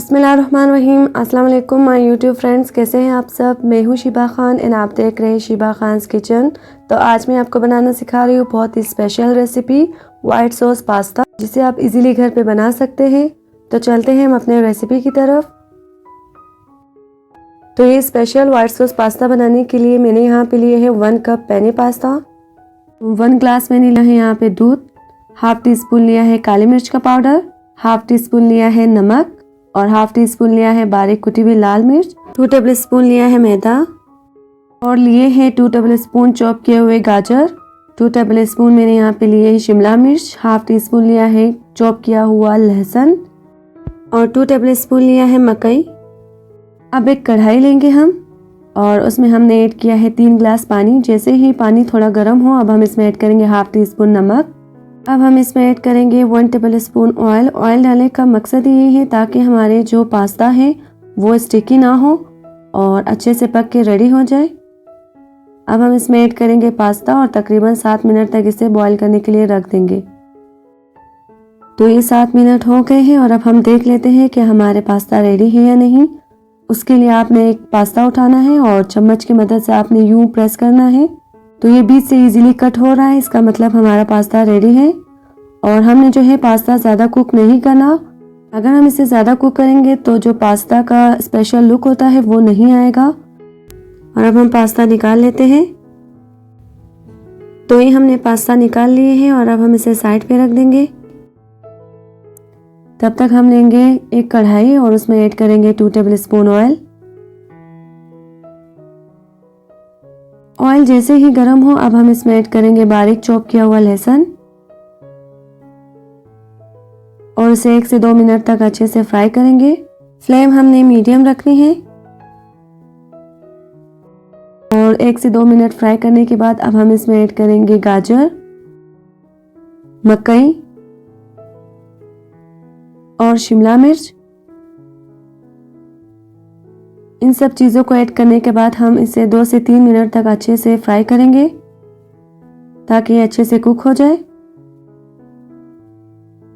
बिस्मिल्लाहिर्रहमानिर्रहीम। अस्सलाम वालेकुम माय यूट्यूब फ्रेंड्स, कैसे हैं आप सब। मैं हूं शीबा खान और आप देख रहे हैं शीबा खान्स किचन। तो आज मैं आपको बनाना सिखा रही हूं बहुत ही special recipe white sauce pasta, जिसे आप इजीली घर पे बना सकते हैं। तो चलते हैं हम अपने रेसिपी की तरफ। तो ये स्पेशल वाइट सॉस पास्ता बनाने के लिए मैंने यहाँ पे लिए है 1 कप पेने पास्ता, 1 ग्लास मैंने लिया है यहाँ पे दूध, हाफ टी स्पून लिया है काली मिर्च का पाउडर, हाफ टी स्पून लिया है नमक और हाफ टी स्पून लिया है बारीक कुटी हुई लाल मिर्च, 2 टेबल स्पून लिया है मैदा और लिए है 2 टेबल स्पून चॉप किए हुए गाजर, 2 टेबल स्पून मैंने यहाँ पे लिए है शिमला मिर्च, हाफ टी स्पून लिया है चॉप किया हुआ लहसुन और 2 टेबल स्पून लिया है मकई। अब एक कढ़ाई लेंगे हम और उसमें हमने ऐड किया है 3 ग्लास पानी। जैसे ही पानी थोड़ा गर्म हो, अब हम इसमें ऐड करेंगे हाफ टी स्पून नमक। अब हम इसमें ऐड करेंगे 1 टेबल स्पून ऑयल। ऑयल डालने का मकसद यही है ताकि हमारे जो पास्ता है वो स्टिकी ना हो और अच्छे से पक के रेडी हो जाए। अब हम इसमें ऐड करेंगे पास्ता और तकरीबन 7 मिनट तक इसे बॉईल करने के लिए रख देंगे। तो ये 7 मिनट हो गए हैं और अब हम देख लेते हैं कि हमारे पास्ता रेडी है या नहीं। उसके लिए आपने एक पास्ता उठाना है और चम्मच की मदद से आपने यूं प्रेस करना है। तो ये बीच से इजीली कट हो रहा है, इसका मतलब हमारा पास्ता रेडी है। और हमने जो है पास्ता ज़्यादा कुक नहीं करना। अगर हम इसे ज़्यादा कुक करेंगे तो जो पास्ता का स्पेशल लुक होता है वो नहीं आएगा। और अब हम पास्ता निकाल लेते हैं। तो ये हमने पास्ता निकाल लिए हैं और अब हम इसे साइड पे रख देंगे। तब तक हम लेंगे एक कढ़ाई और उसमें ऐड करेंगे 2 टेबल स्पून ऑयल। ऑयल जैसे ही गर्म हो, अब हम इसमें ऐड करेंगे बारीक चॉप किया हुआ लहसुन और इसे 1 से 2 मिनट तक अच्छे से फ्राई करेंगे। फ्लेम हमने मीडियम रखनी है और 1 से 2 मिनट फ्राई करने के बाद अब हम इसमें ऐड करेंगे गाजर, मकई और शिमला मिर्च। इन सब चीज़ों को ऐड करने के बाद हम इसे 2 से 3 मिनट तक अच्छे से फ्राई करेंगे ताकि ये अच्छे से कुक हो जाए।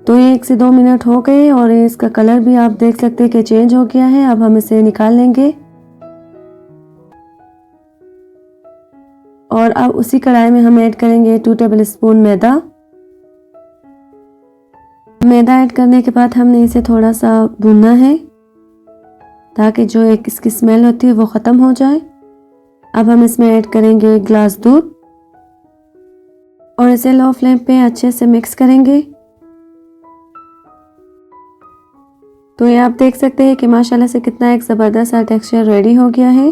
तो ये 1 से 2 मिनट हो गए और इसका कलर भी आप देख सकते हैं कि चेंज हो गया है। अब हम इसे निकाल लेंगे और अब उसी कढ़ाई में हम ऐड करेंगे 2 टेबल स्पून मैदा। मैदा ऐड करने के बाद हमने इसे थोड़ा सा भूनना है ताकि जो एक इसकी स्मेल होती है वो ख़त्म हो जाए। अब हम इसमें ऐड करेंगे 1 ग्लास दूध और इसे लो फ्लेम पे अच्छे से मिक्स करेंगे। तो ये आप देख सकते हैं कि माशाल्लाह से कितना एक ज़बरदस्त सा टेक्सचर रेडी हो गया है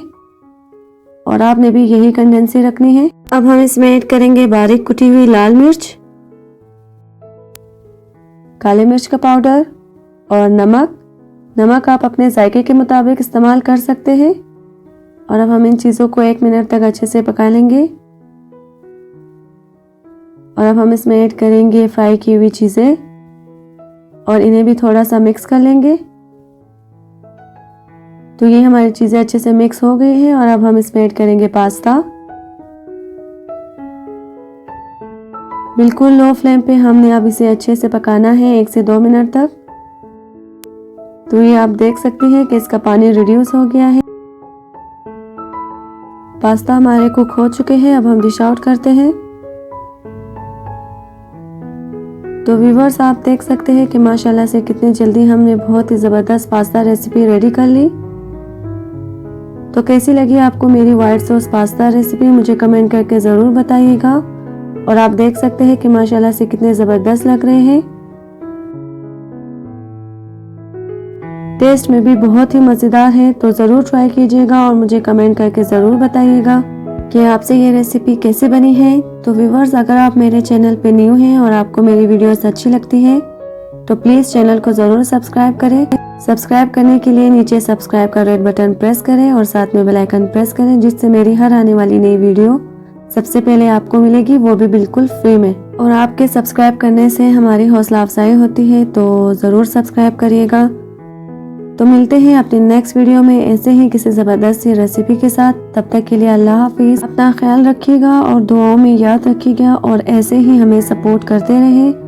और आपने भी यही कंसिस्टेंसी रखनी है। अब हम इसमें ऐड करेंगे बारीक कुटी हुई लाल मिर्च, काली मिर्च का पाउडर और नमक। नमक आप अपने जायके के मुताबिक इस्तेमाल कर सकते हैं। और अब हम इन चीज़ों को 1 मिनट तक अच्छे से पका लेंगे और अब हम इसमें ऐड करेंगे फ्राई की हुई चीज़ें और इन्हें भी थोड़ा सा मिक्स कर लेंगे। तो ये हमारी चीज़ें अच्छे से मिक्स हो गई हैं और अब हम इसमें ऐड करेंगे पास्ता। बिल्कुल लो फ्लेम पे हमने अब इसे अच्छे से पकाना है 1 से 2 मिनट तक। तो ये आप देख सकते हैं कि इसका पानी रिड्यूस हो गया है। पास्ता हमारे कुक हो चुके हैं। अब हम डिश आउट करते हैं। तो व्यूअर्स, आप देख सकते हैं कि माशाल्लाह से कितनी जल्दी हमने बहुत ही ज़बरदस्त पास्ता रेसिपी रेडी कर ली। तो कैसी लगी आपको मेरी वाइट सॉस पास्ता रेसिपी, मुझे कमेंट करके ज़रूर बताइएगा। और आप देख सकते हैं कि माशाल्लाह से कितने ज़बरदस्त लग रहे हैं। टेस्ट में भी बहुत ही मज़ेदार है। तो ज़रूर ट्राई कीजिएगा और मुझे कमेंट करके ज़रूर बताइएगा कि आपसे ये रेसिपी कैसे बनी है। तो व्यूअर्स, अगर आप मेरे चैनल पे न्यू हैं और आपको मेरी वीडियोस अच्छी लगती है तो प्लीज़ चैनल को ज़रूर सब्सक्राइब करें। सब्सक्राइब करने के लिए नीचे सब्सक्राइब का रेड बटन प्रेस करें और साथ में बेल आइकन प्रेस करें, जिससे मेरी हर आने वाली नई वीडियो सबसे पहले आपको मिलेगी, वो भी बिल्कुल फ्री में। और आपके सब्सक्राइब करने से हमारी हौसला अफजाई होती है, तो ज़रूर सब्सक्राइब करिएगा। तो मिलते हैं अपनी नेक्स्ट वीडियो में ऐसे ही किसी ज़बरदस्त सी रेसिपी के साथ। तब तक के लिए अल्लाह हाफिज़। अपना ख्याल रखिएगा और दुआओं में याद रखिएगा और ऐसे ही हमें सपोर्ट करते रहें।